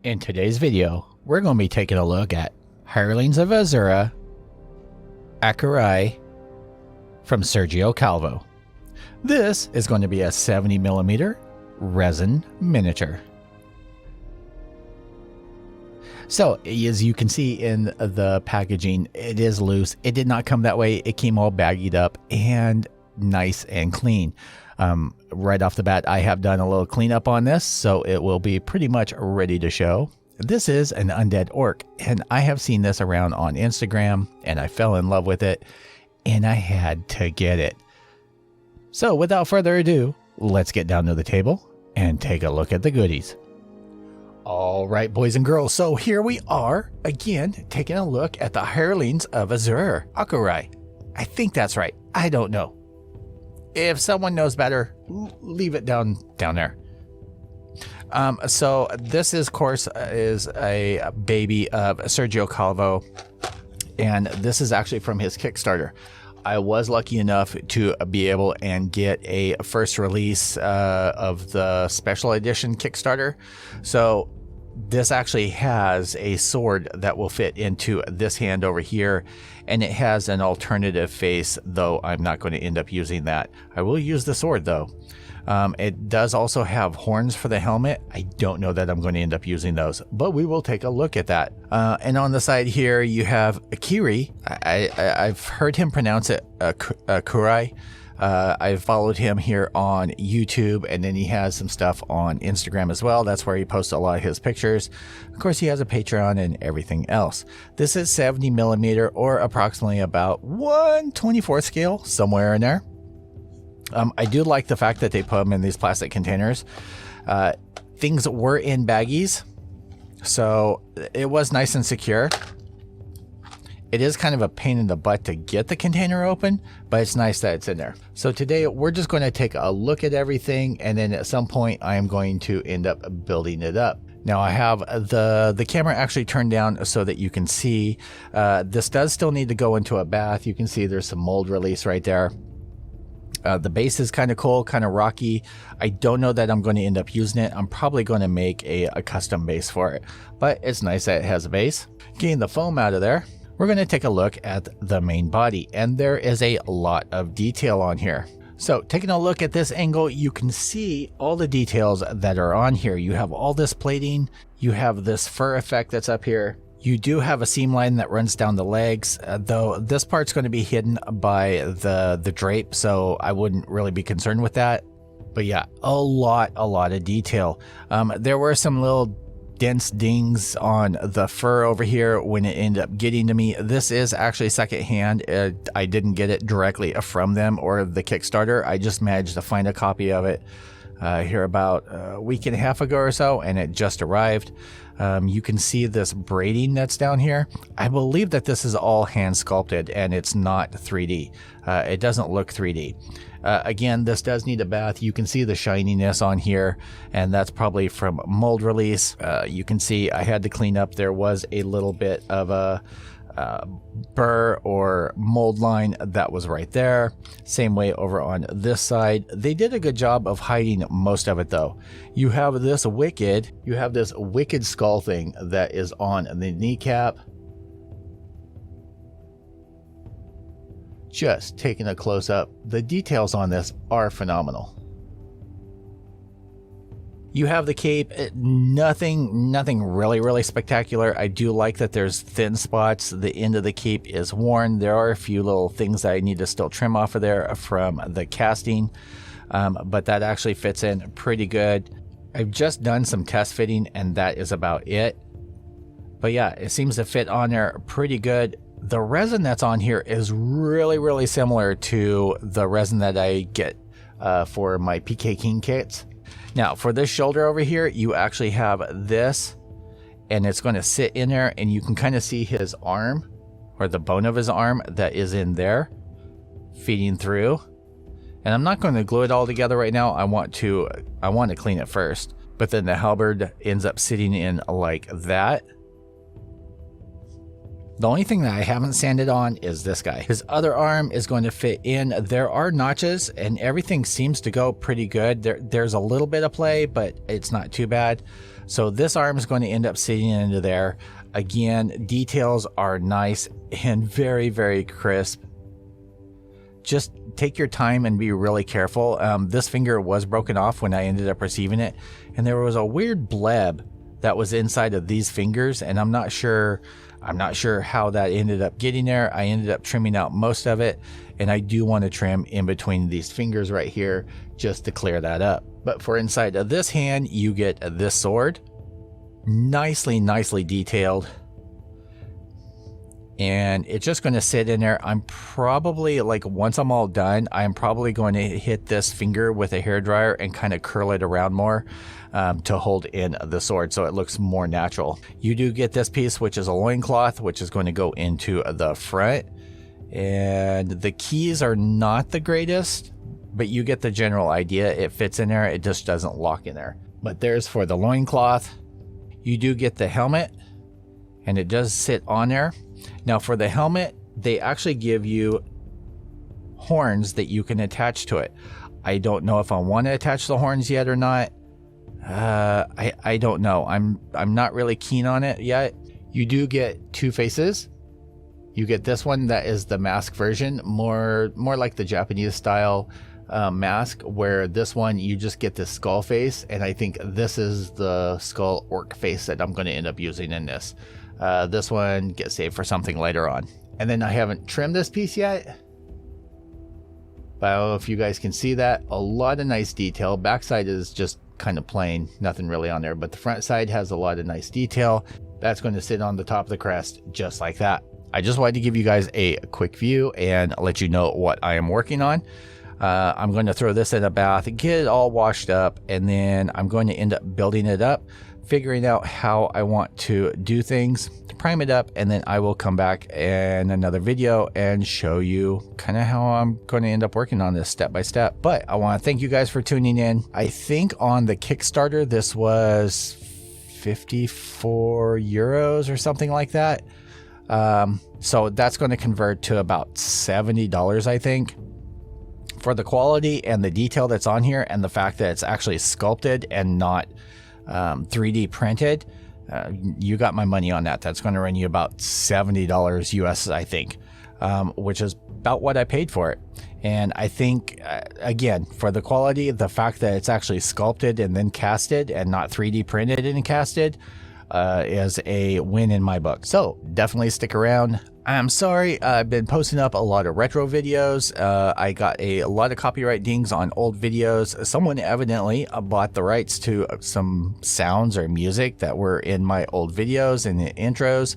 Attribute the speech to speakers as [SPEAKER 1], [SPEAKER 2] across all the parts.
[SPEAKER 1] In today's video, we're going to be taking a look at Hirelings of Asura, Akurai from Sergio Calvo. This is going to be a 70mm resin miniature. So, as you can see in the packaging, it is loose. It did not come that way. It came all baggied up and nice and clean. Right off the bat, I have done a little cleanup on this, so it will be pretty much ready to show. This is an Undead Orc, and I have seen this around on Instagram, and I fell in love with it, and I had to get it. So without further ado, let's get down to the table and take a look at the goodies. All right, boys and girls, so here we are, again, taking a look at the Hirelings of Asura, Akurai. I think that's right. I don't know. If someone knows better, leave it down there. So this is, of course, is a baby of Sergio Calvo, and this is actually from his Kickstarter. I was lucky enough to be able and get a first release of the special edition Kickstarter. So this actually has a sword that will fit into this hand over here, and it has an alternative face, though I'm not going to end up using that. I will use the sword though. It does also have horns for the helmet. I don't know that I'm going to end up using those, but we will take a look at that. And on the side here, you have Akiri. I've heard him pronounce it Akurai. I've followed him here on YouTube, and then he has some stuff on Instagram as well. That's where he posts a lot of his pictures. Of course, he has a Patreon and everything else. This is 70mm, or approximately about 1/24 scale, somewhere in there. I do like the fact that they put them in these plastic containers. Things were in baggies, so it was nice and secure. It is kind of a pain in the butt to get the container open, but it's nice that it's in there. So today we're just going to take a look at everything, and then at some point I am going to end up building it up. Now I have the camera actually turned down so that you can see. This does still need to go into a bath. You can see there's some mold release right there. The base is kind of cool, kind of rocky. I don't know that I'm going to end up using it. I'm probably going to make a custom base for it, but it's nice that it has a base. Getting the foam out of there, we're going to take a look at the main body, and there is a lot of detail on here. So taking a look at this angle, you can see all the details that are on here. You have all this plating, you have this fur effect that's up here. You do have a seam line that runs down the legs, though this part's going to be hidden by the drape, so I wouldn't really be concerned with that. But yeah, a lot of detail. There were some little dense dings on the fur over here when it ended up getting to me. This is actually secondhand. I didn't get it directly from them or the Kickstarter. I just managed to find a copy of it here about a week and a half ago or so, and it just arrived. You can see this braiding that's down here. I believe that this is all hand sculpted and it's not 3D. It doesn't look 3D. Again, this does need a bath. You can see the shininess on here, and that's probably from mold release. You can see I had to clean up. There was a little bit of a burr or mold line that was right there. Same way over on this side. They did a good job of hiding most of it though. You have this wicked skull thing that is on the kneecap. Just taking a close up, the details on this are phenomenal. You have the cape, nothing really spectacular. I do like that there's thin spots. The end of the cape is worn. There are a few little things that I need to still trim off of there from the casting, but that actually fits in pretty good. I've just done some test fitting, and that is about it. But yeah, it seems to fit on there pretty good. The resin that's on here is really similar to the resin that I get for my PK King kits. Now for this shoulder over here, you actually have this, and it's going to sit in there, and you can kind of see his arm, or the bone of his arm that is in there feeding through. And I'm not going to glue it all together right now. I want to clean it first. But then the halberd ends up sitting in like that. The only thing that I haven't sanded on is this guy. His other arm is going to fit in. There are notches and everything seems to go pretty good. There's a little bit of play, but it's not too bad. So this arm is going to end up sitting into there. Again, details are nice and very, very crisp. Just take your time and be really careful. This finger was broken off when I ended up receiving it, and there was a weird bleb that was inside of these fingers, and I'm not sure how that ended up getting there. I ended up trimming out most of it, and I do want to trim in between these fingers right here just to clear that up. But for inside of this hand, you get this sword, nicely detailed. And it's just going to sit in there. I'm probably, like, once I'm all done, I'm probably going to hit this finger with a hairdryer and kind of curl it around more to hold in the sword so it looks more natural. You do get this piece, which is a loincloth, which is going to go into the front. And the keys are not the greatest, but you get the general idea. It fits in there. It just doesn't lock in there. But there's for the loincloth. You do get the helmet, and it does sit on there. Now for the helmet, they actually give you horns that you can attach to it. I don't know if I want to attach the horns yet or not. I don't know. I'm not really keen on it yet. You do get two faces. You get this one that is the mask version, more like the Japanese style mask, where this one you just get the skull face, and I think this is the skull orc face that I'm going to end up using in this. This one gets saved for something later on. And then I haven't trimmed this piece yet, but I don't know if you guys can see that. A lot of nice detail. Backside is just kind of plain, nothing really on there, but the front side has a lot of nice detail. That's going to sit on the top of the crest just like that. I just wanted to give you guys a quick view and let you know what I am working on. I'm going to throw this in a bath, get it all washed up, and then I'm going to end up building it up, figuring out how I want to do things, to prime it up, and then I will come back in another video and show you kind of how I'm going to end up working on this step by step. But I want to thank you guys for tuning in. I think on the Kickstarter this was 54 euros or something like that. So that's going to convert to about $70, I think. For the quality and the detail that's on here, and the fact that it's actually sculpted and not 3D printed, you got my money on that. That's going to run you about $70 US, I think, which is about what I paid for it. And I think, again, for the quality, the fact that it's actually sculpted and then casted and not 3D printed and casted is a win in my book. So definitely stick around. I'm sorry, I've been posting up a lot of retro videos. I got a lot of copyright dings on old videos. Someone evidently bought the rights to some sounds or music that were in my old videos and the intros,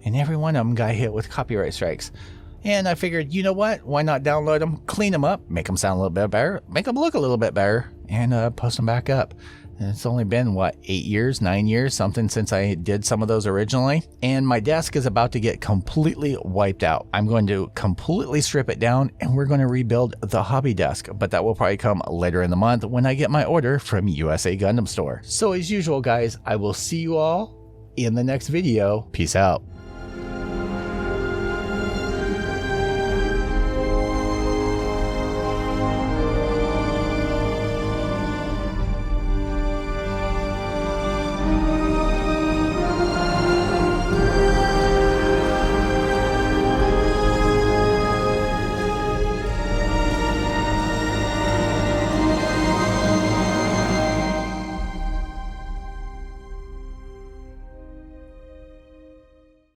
[SPEAKER 1] and every one of them got hit with copyright strikes. And I figured, you know what? Why not download them, clean them up, make them sound a little bit better, make them look a little bit better, and post them back up. And it's only been, what, 8 years, 9 years, something since I did some of those originally. And my desk is about to get completely wiped out. I'm going to completely strip it down, and we're going to rebuild the hobby desk. But that will probably come later in the month when I get my order from USA Gundam Store. So as usual, guys, I will see you all in the next video. Peace out.